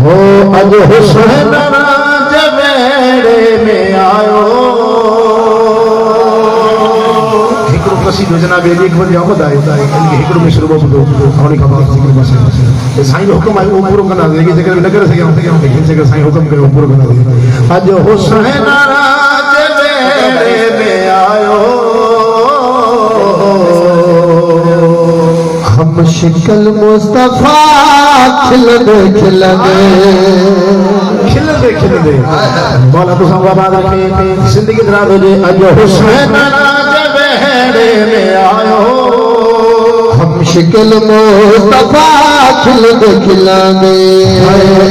हो अज हुसैन जवेड़े में आयो हिकड़ो कसीदो जनाब एक बजे आमद आए हिकड़ो में शुरू दो थोड़ी खबर जिक्र बस साईं जो हुक्म आयो पूरो करना दे जेकर न करे सके जेकर साईं हुक्म करे पूरो करना दे अज हुसैन जवेड़े में आयो हम शिकल मुस्तफा खिलदे खिलदे मौला तो संवाद रखे जिंदगी दराज हो जाए अज हुसैन जवेड़े में आयो हम शिकल मुस्तफा खिलदे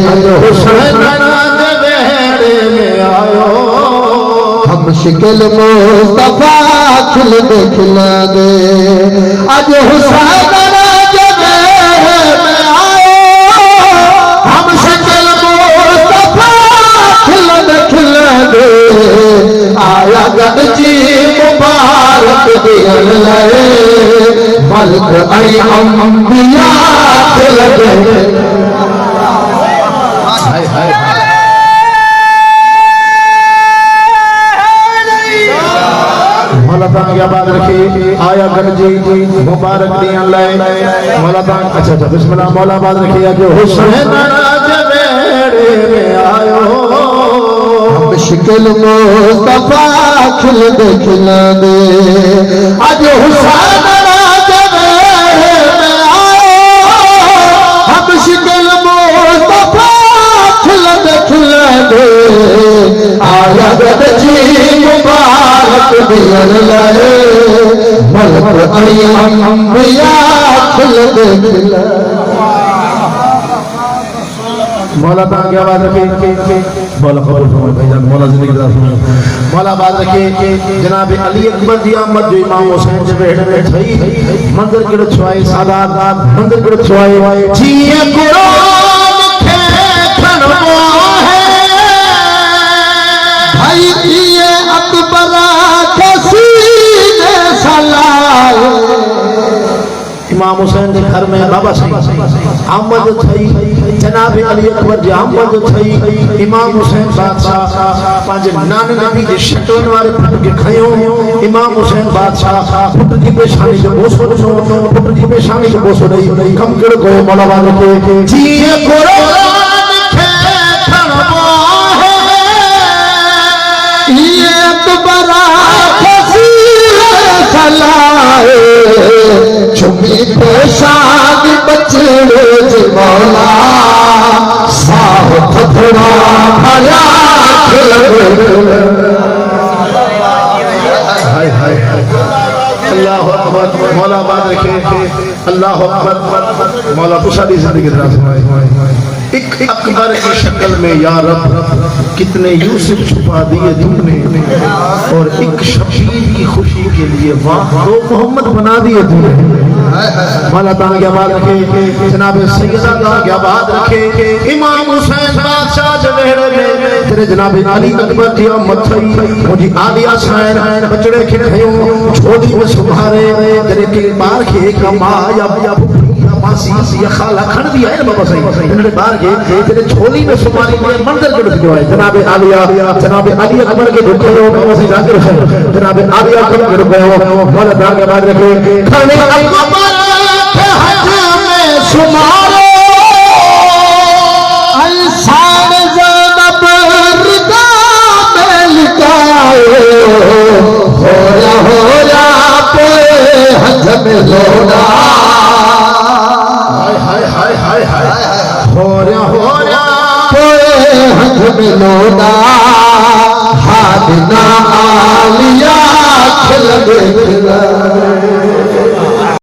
अज हुसैन जवेड़े में आयो हम शिकल मुस्तफा खिलदे अज हुसैन आया गदजी मुबारक दियल लए मलक आई अंबिया लगे हाय हाय मौला तां क्या बात रखे आया गदजी मुबारक दियल लए मौला तां अच्छा बिस्मिल्लाह मौला बात रखे कि हुसैन जवेड़े में आयो शिकल मुस्तफा खिलदे अज हुसैन जवेड़े में आयो हम शिकल मुस्तफा खिलदे आया गदजी मुबारक दियल लए मलक आई अंबिया खिलदे मौला तां क्या बात रखे मौला कबूल फरमाए भाईजान मौला जिंदगी दराज फरमाए मौला बात रखे जनाब अली अकबर जी अहमद जो इमाम हुसैन जवेड़े में थई मंदिर केड़ो छवाए सादात मंदिर केड़ो छवाए जीए कुरान खे खणो है भाई जीए अकबर के सीने सलाल इमाम हुसैन के घर में बाबा साईं अहमद थई जनाब अली अकबर जी अहमद थई इमाम हुसैन बादशाह पांजे नान नबी जे शटवन वाले पुट के खयो इमाम हुसैन बादशाह पुट जी पेशानी जो बोसो नो पुट जी पेशानी जो बोसो दई कम केड़ो गयो मौला वाले के जीए कुरान खे खणो है ये अकबर के सीने सलाल चुमी पेशाद बचड़े जी मौला साह थोड़ा भरा हाय हाय अल्लाह अकबर मौला बात रखे अल्लाह अकबर मौला तो सारी जिंदगी दराज फरमाए एक अकबर की शक्ल में या रब कितने यूसुफ छुपा दिए तुमने और एक शबीर की खुशी के लिए वाह दो मोहम्मद बना दिए तुमने मौला तां क्या बात रखे जनाब सैयदा तां क्या बात रखे इमाम हुसैन बादशाह जवेड़े में तेरे जनाब अली अकबर जी अहमद थई मुझी आलिया साइन बचड़े खे खयो छोड़ी में सुभारे तेरे के बार के कमा या मासी या खाला खण दी है बाबा सही इन्होंने बार के तेरे छोली में सुमारी में मंदिर के ढुक है जनाब आलिया जनाब अली अकबर के ढुक गयो बाबा सही जाकर जनाब आलिया अकबर के ढुक गयो मौला तां के बाद रखे खाने अकबर के हज में सुमारो अलसान ज़ैनब रिदा में लिटाए होया पे हज में लोड़ा हाय हाय हाय हाय होया पे हज में लोड़ा हादिना आलिया खिलदे